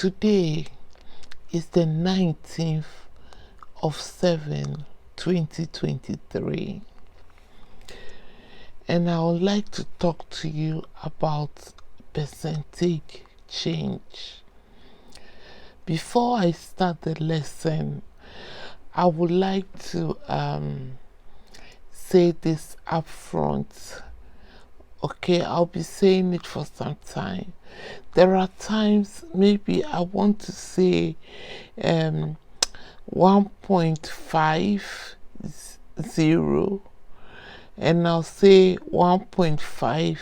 Today is the 19th of 7, 2023, and I would like to talk to you about percentage change. Before I start the lesson, I would like to say this up front. Okay, I'll be saying it for some time. There are times maybe I want to say 1.50, and I'll say 1.5.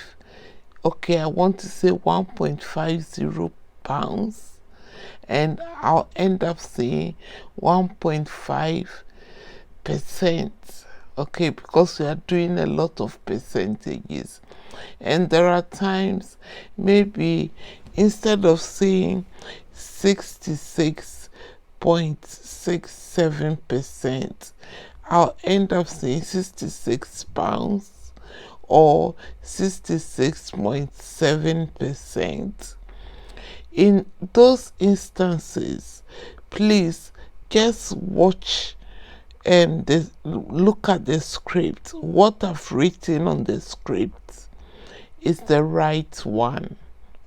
Okay, I want to say 1.50 pounds, and I'll end up saying 1.5%. Okay, because we are doing a lot of percentages. And there are times maybe instead of saying 66.67%, I'll end up saying 66 pounds or 66.7%. In those instances, please just watch and look at the script. What I've written on the script is the right one.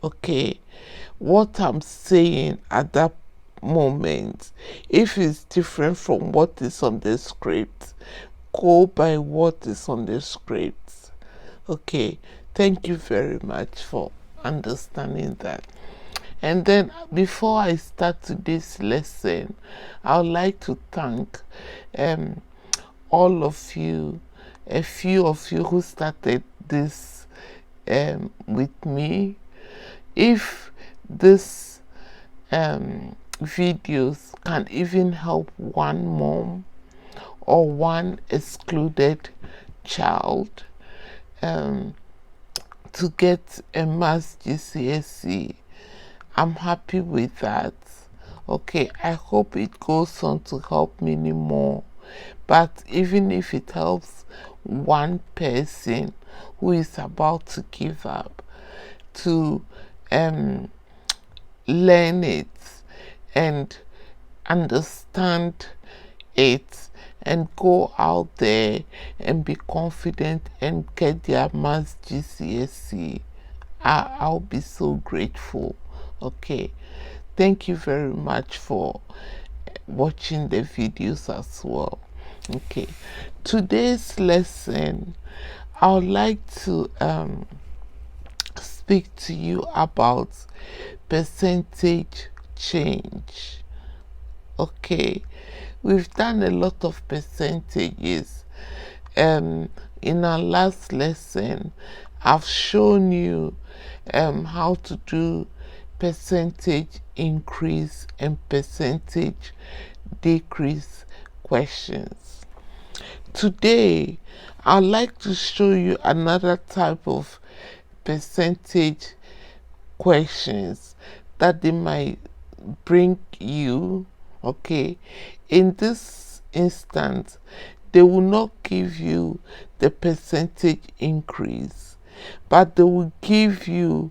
Okay, what I'm saying at that moment, if it's different from what is on the script, go by what is on the script. Okay, thank you very much for understanding that. And then before I start today's lesson, I would like to thank all of you, a few of you who started this with me. If this videos can even help one mom or one excluded child to get a maths GCSE, I'm happy with that. Okay, I hope it goes on to help many more. But even if it helps one person who is about to give up to learn it and understand it and go out there and be confident and get their maths GCSE, I'll be so grateful. Okay, thank you very much for watching the videos as well. Okay, today's lesson, I would like to speak to you about percentage change. Okay, we've done a lot of percentages. In our last lesson, I've shown you how to do percentage increase and percentage decrease questions. Today, I'd like to show you another type of percentage questions that they might bring you. Okay, in this instance, they will not give you the percentage increase, but they will give you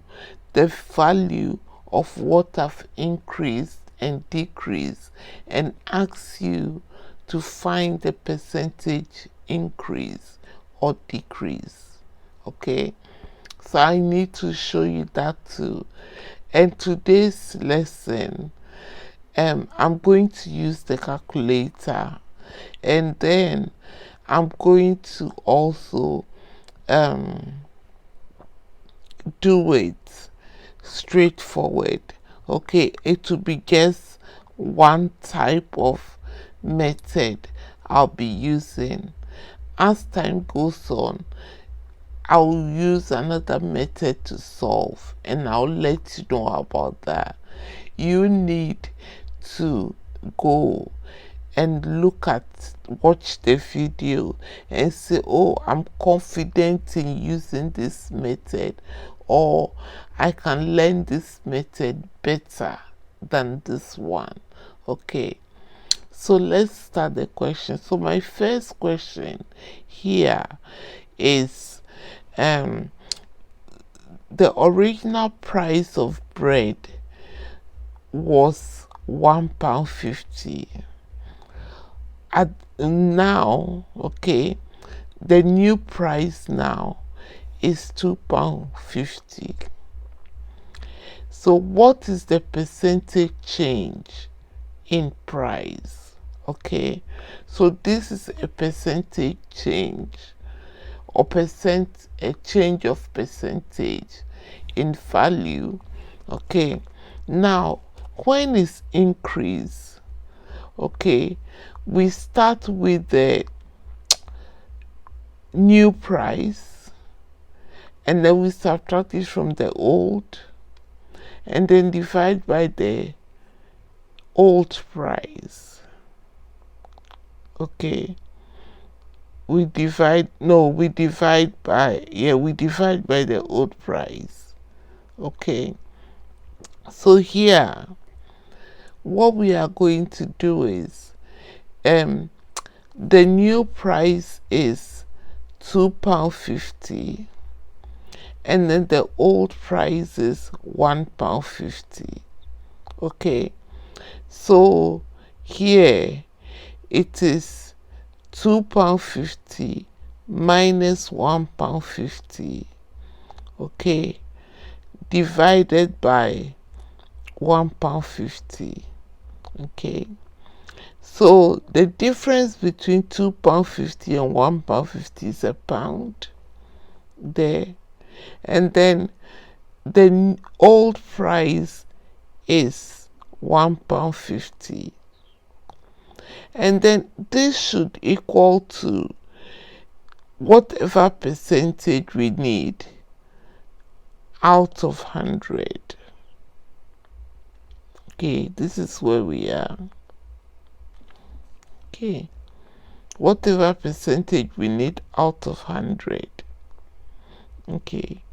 the value of what have increased and decreased and ask you to find the percentage increase or decrease. Okay, so I need to show you that too. And today's lesson, I'm going to use the calculator, and then I'm going to also do it straightforward. Okay, it will be just one type of method I'll be using. As time goes on, I will use another method to solve, and I'll let you know about that. You need to go and watch the video and say, oh, I'm confident in using this method, or I can learn this method better than this one. Okay, so let's start the question. So my first question here is the original price of bread was £1.50. At now, okay, the new price now is £2.50. So what is the percentage change in price? Okay, so this is a percentage change, or a change of percentage in value. Okay, now when is increase? Okay, we start with the new price, and then we subtract it from the old, and then divide by the old price. Okay, we divide by the old price. Okay, so here what we are going to do is the new price is £2.50, and then the old price is £1.50. Okay, so here it is £2.50 minus £1.50, okay, divided by £1.50. Okay, so the difference between £2.50 and £1.50 is £1 there, and then the old price is £1.50, and then this should equal to whatever percentage we need out of 100. Okay, this is where we are. Okay, whatever percentage we need out of 100. Okay,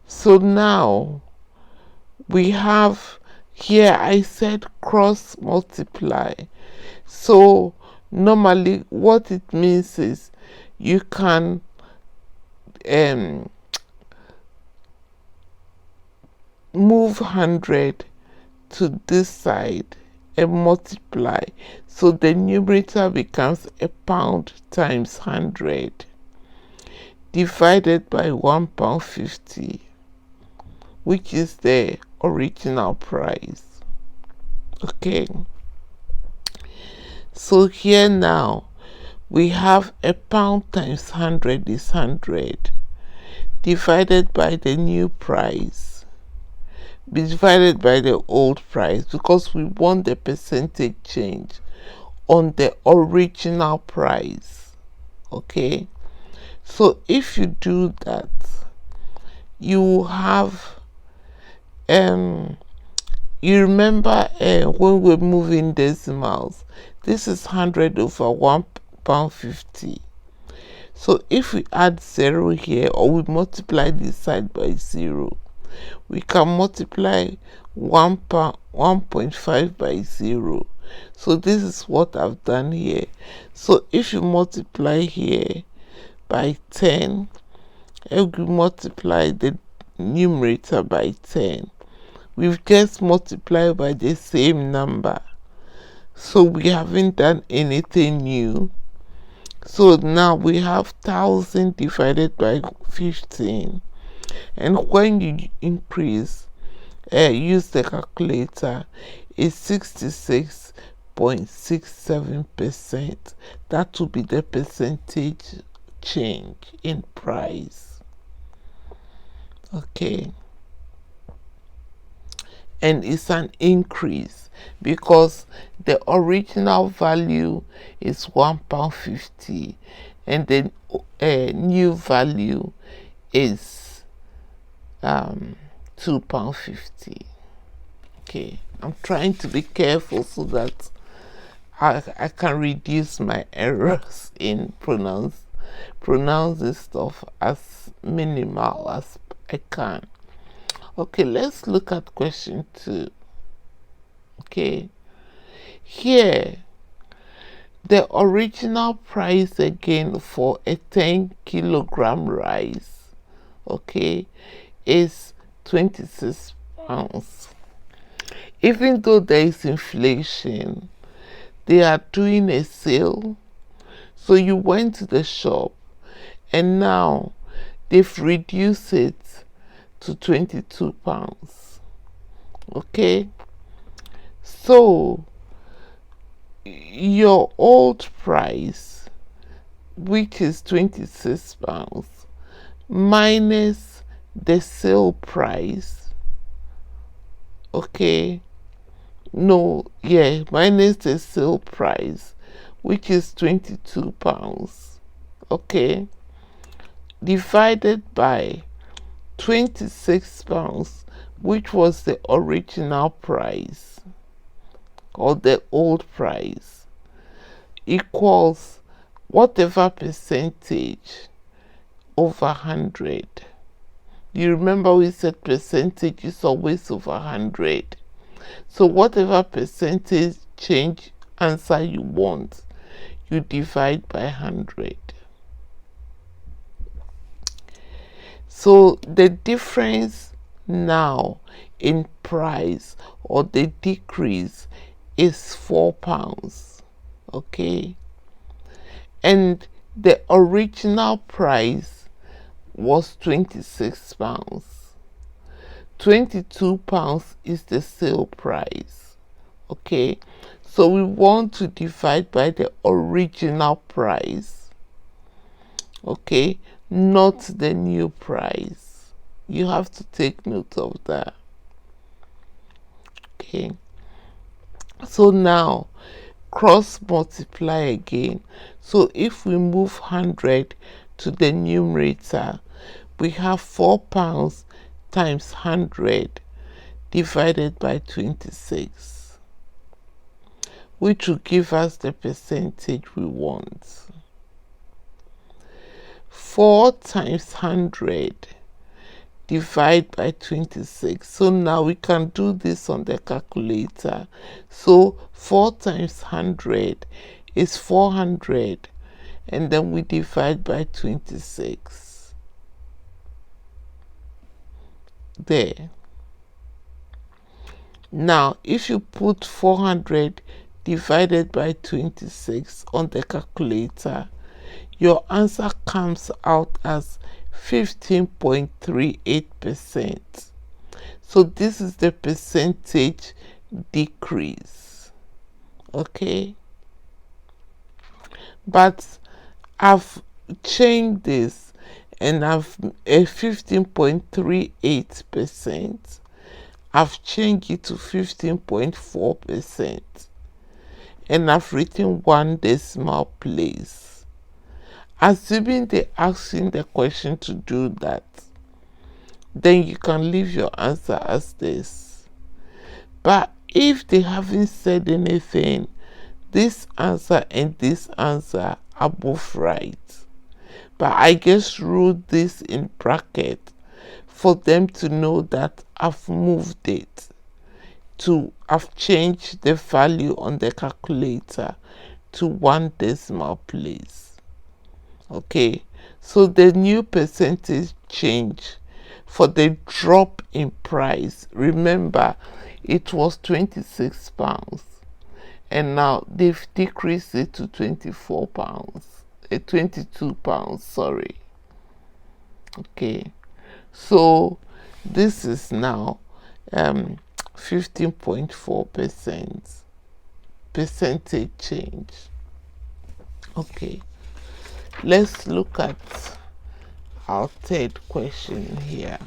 so now we have here, I said cross multiply. So normally what it means is you can move 100 to this side and multiply, so the numerator becomes £1 times 100 divided by £1.50, which is the original price. Okay, so here now we have £1 times 100 is 100 divided by the new price, divided by the old price, because we want the percentage change on the original price. Okay, so if you do that, you have you remember when we're moving decimals, this is 100 over £1.50. So if we add 0 here, or we multiply this side by 0, we can multiply 1.5 by 0. So this is what I've done here. So if you multiply here by 10, if we multiply the numerator by 10, we've just multiplied by the same number, so we haven't done anything new. So now we have 1000 divided by 15, and when you increase, use the calculator, is 66.67%. That will be the percentage change in price. Okay, and it's an increase because the original value is £1.50, and the new value is £2.50. Okay, I'm trying to be careful so that I can reduce my errors in pronounce this stuff as minimal as I can. Okay, let's look at question 2. Okay, here the original price again for a 10-kilogram rice, okay, is £26. even though there is inflation, they are doing a sale. So you went to the shop and now they've reduced it to £22. Okay, so your old price, which is £26, minus the sale price, okay, no, yeah, minus the sale price, which is £22, okay, divided by £26, which was the original price or the old price, equals whatever percentage over 100. You remember we said percentage is always over 100. So whatever percentage change answer you want, you divide by 100. So the difference now in price, or the decrease, is £4. Okay, and the original price was £26. £22 is the sale price. Okay, so we want to divide by the original price, okay, not the new price. You have to take note of that. Okay, so now cross multiply again. So if we move 100 to the numerator, we have £4 times 100 divided by 26, which will give us the percentage we want. 4 times 100 divide by 26. So now we can do this on the calculator. So 4 times 100 is 400, and then we divide by 26. There. Now if you put 400 divided by 26 on the calculator, your answer comes out as 15.38%. So this is the percentage decrease. Okay, but I've changed this and I've a 15.38%. I've changed it to 15.4%, and I've written 1 decimal place. Assuming they asking the question to do that, then you can leave your answer as this. But if they haven't said anything, this answer and this answer are both right. But I just wrote this in bracket for them to know that I've moved it to, I've changed the value on the calculator to 1 decimal place. Okay, so the new percentage change for the drop in price, remember it was £26 and now they've decreased it to £24, £22, sorry. Okay, so this is now 15.4% percentage change. Okay, let's look at our third question here.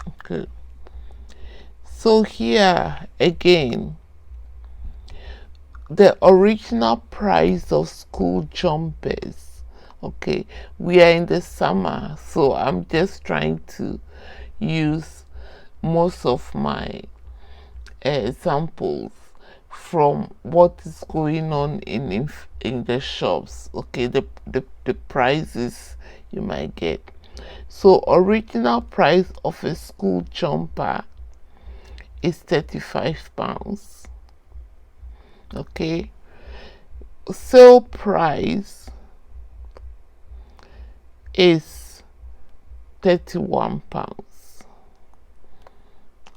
Okay, so here again, the original price of school jumpers. Okay, we are in the summer, so I'm just trying to use most of my examples from what is going on in the shops. Okay, the prices you might get. So original price of a school jumper is £35. Okay, sale price is £31.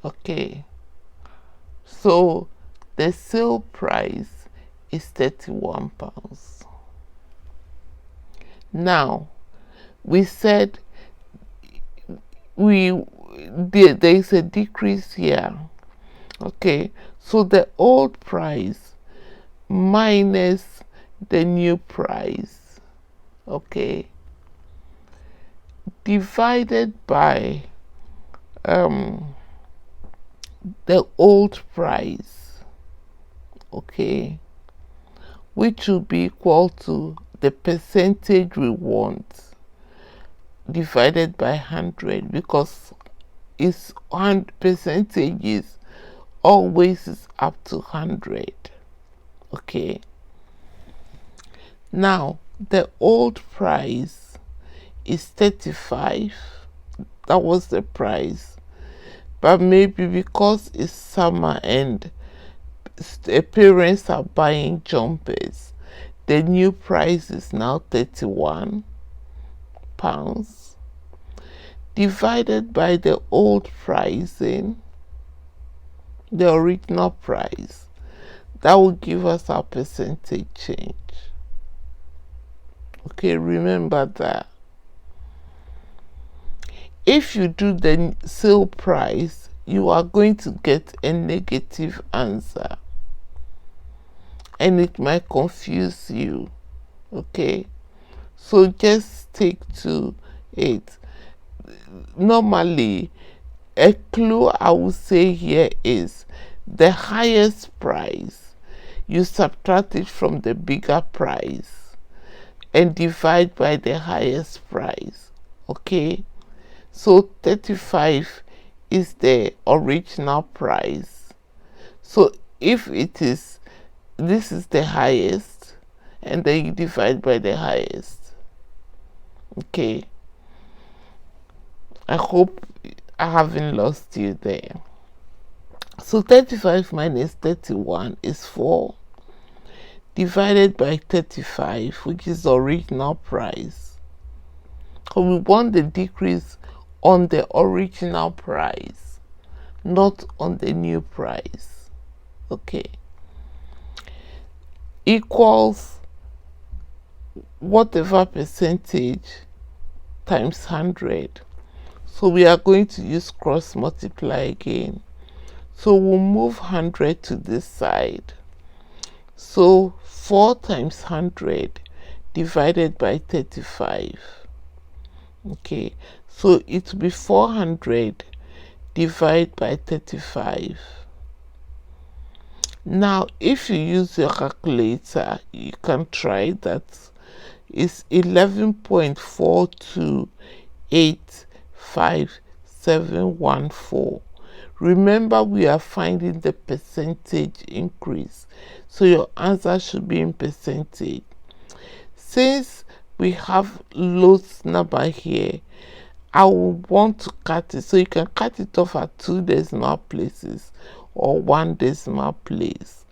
Okay, So the sale price is £31. Now we said there is a decrease here. Okay, so the old price minus the new price, okay, divided by the old price, okay, which will be equal to the percentage we want divided by 100, because it's percentages always is up to 100. Okay, now the old price is 35. That was the price, but maybe because it's summer and parents are buying jumpers, the new price is now £31 divided by the old pricing, the original price. That will give us our percentage change. Okay, remember that. If you do the sale price, you are going to get a negative answer, and it might confuse you. Okay, so just stick to it. Normally, a clue I would say here is the highest price, you subtract it from the bigger price and divide by the highest price. Okay, so 35 is the original price. So if it is, this is the highest, and then you divide by the highest. Okay, I hope I haven't lost you there. So 35 minus 31 is 4, divided by 35, which is the original price. So we want the decrease on the original price, not on the new price. Okay, equals whatever percentage times 100. So we are going to use cross multiply again. So we'll move 100 to this side. So 4 times 100 divided by 35. Okay, so it will be 400 divided by 35. Now, if you use your calculator, you can try that. It's 11.4285714. Remember, we are finding the percentage increase, so your answer should be in percentage. Since we have Lot's number here, I will want to cut it, so you can cut it off at 2 decimal places or 1 decimal place.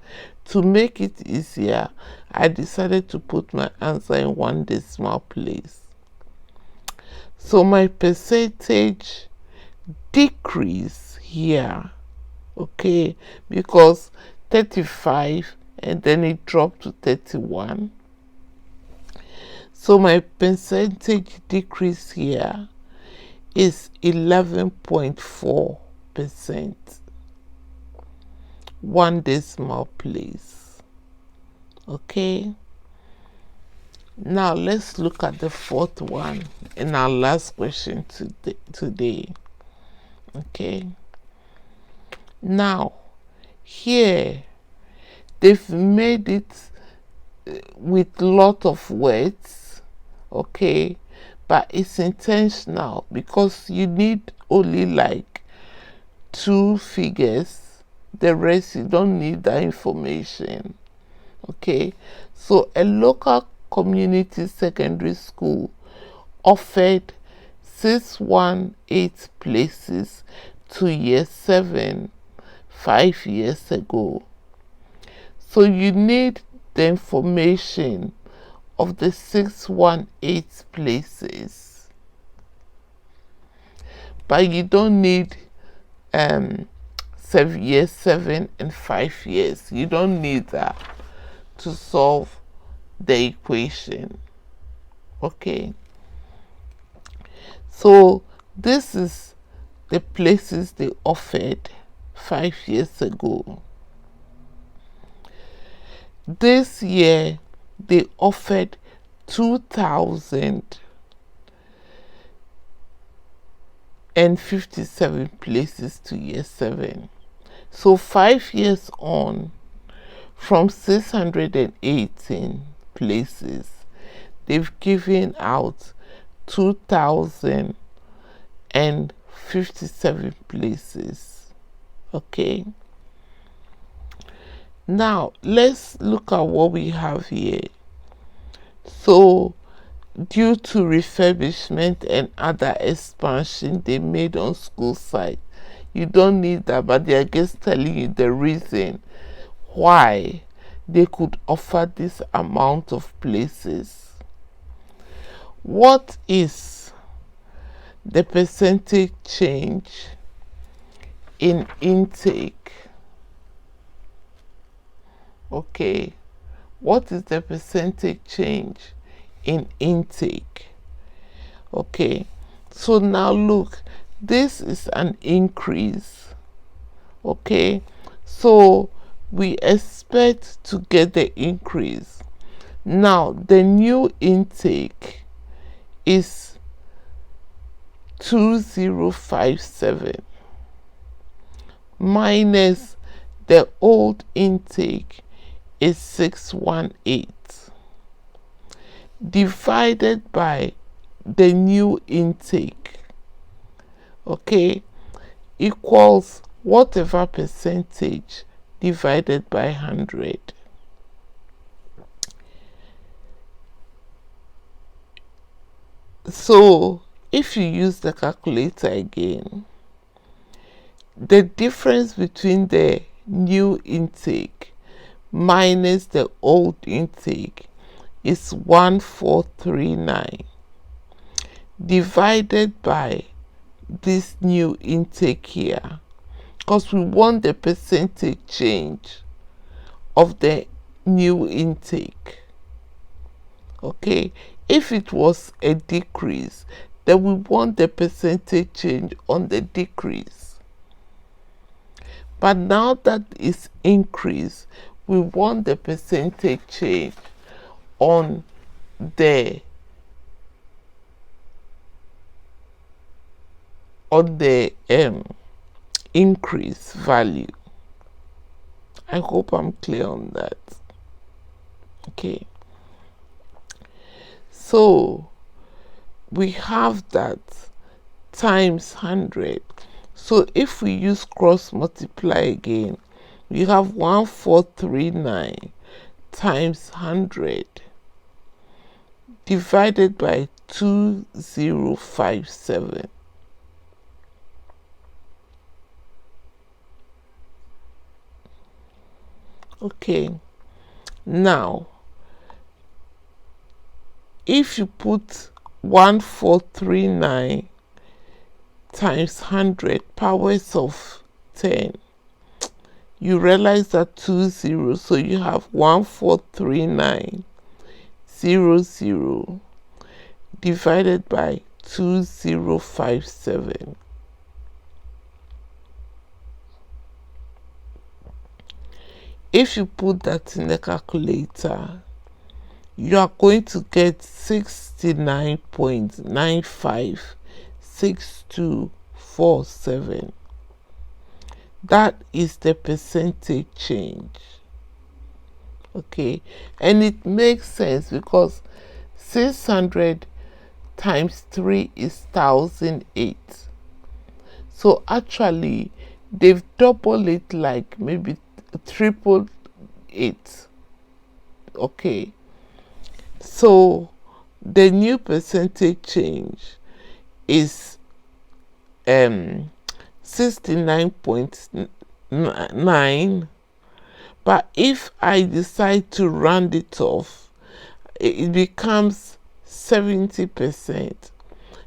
To make it easier, I decided to put my answer in 1 decimal place. So my percentage decrease here, okay, because 35 and then it dropped to 31. So my percentage decrease here is 11.4%. 1 decimal place. Okay, now let's look at the fourth one in our last question today. Okay, now here they've made it with lot of words, okay, but it's intentional because you need only like 2 figures. The rest you don't need that information. Okay, so a local community secondary school offered 618 places to year 7 5 years ago. So you need the information of the 618 places, but you don't need year 7 and 5 years. You don't need that to solve the equation. Okay, so this is the places they offered 5 years ago. This year they offered 2,057 places to year 7. So 5 years on, from 618 places, they've given out 2,057 places. Okay, now let's look at what we have here. So due to refurbishment and other expansion they made on school site, you don't need that, but they are just telling you the reason why they could offer this amount of places. What is the percentage change in intake? Okay, what is the percentage change in intake? Okay, so now look, this is an increase. Okay, so we expect to get the increase. Now the new intake is 2057 minus the old intake is 618 divided by the new intake, okay, equals whatever percentage divided by 100. So if you use the calculator again, the difference between the new intake minus the old intake is 1439 divided by this new intake here, because we want the percentage change of the new intake. Okay, if it was a decrease, then we want the percentage change on the decrease. But now that it's increase, we want the percentage change on the increase value. I hope I'm clear on that. Okay, so we have that times 100. So if we use cross multiply again, we have 1439 times 100 divided by 2057. Okay, now if you put 1439 times 100 powers of 10, you realize that 2 zeros, so you have 1439 00 divided by 2057. If you put that in the calculator, you are going to get 69.956247. That is the percentage change. Okay, and it makes sense because 600 times 3 is 1008. So actually they've doubled it, like maybe tripled it. Okay, so the new percentage change is 69.9, but if I decide to round it off, it becomes 70%,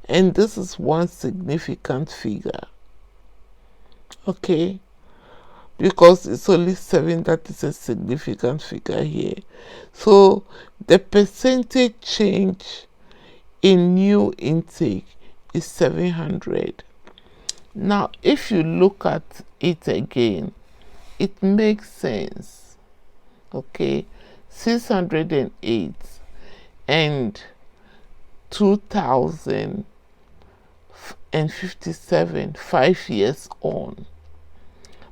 and this is one significant figure. Okay, because it's only 7 that is a significant figure here. So the percentage change in new intake is 700. Now if you look at it again, it makes sense. Okay, 608 and 2057, 5 years on.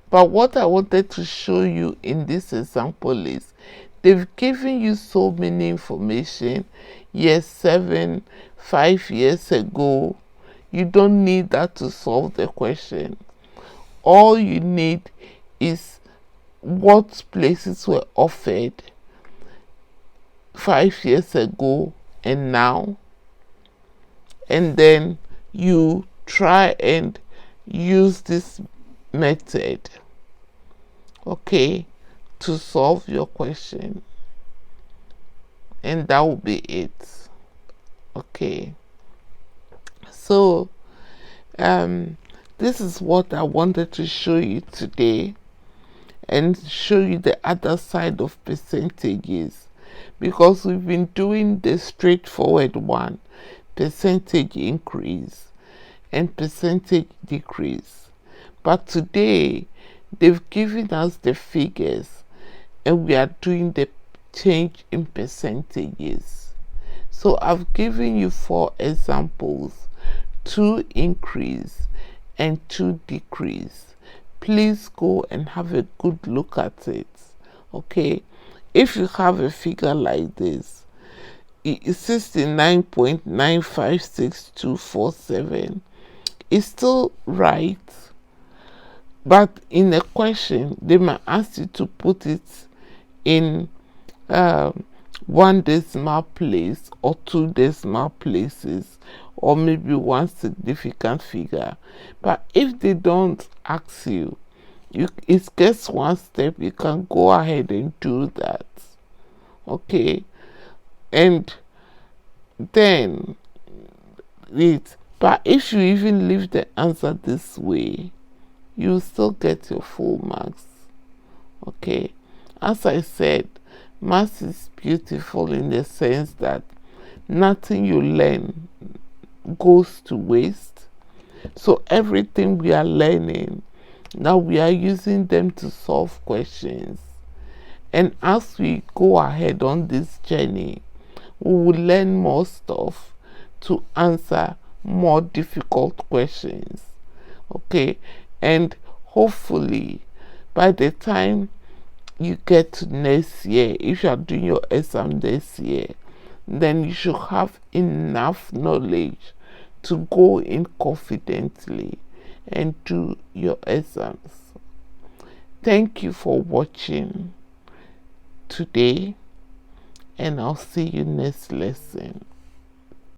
But what I wanted to show you in this example is they've given you so many information. Year 7, 5 years ago. You don't need that to solve the question. All you need is what places were offered 5 years ago and now, and then you try and use this method, okay, to solve your question, and that will be it. Okay, so this is what I wanted to show you today, and show you the other side of percentages, because we've been doing the straightforward one, percentage increase and percentage decrease. But today they've given us the figures and we are doing the change in percentages. So I've given you 4 examples, 2 increase and 2 decrease. Please go and have a good look at it. Okay, if you have a figure like this, it's 69.956247, it's still right, but in a question they might ask you to put it in 1 decimal place or 2 decimal places, or maybe 1 significant figure. But if they don't ask you, it's just 1 step, you can go ahead and do that. Okay, and then but if you even leave the answer this way, you still get your full marks. Okay, as I said, maths is beautiful in the sense that nothing you learn goes to waste. So everything we are learning now, we are using them to solve questions, and as we go ahead on this journey, we will learn more stuff to answer more difficult questions. Okay, and hopefully by the time you get to next year, if you are doing your exam this year, then you should have enough knowledge to go in confidently and do your exams. Thank you for watching today, and I'll see you next lesson.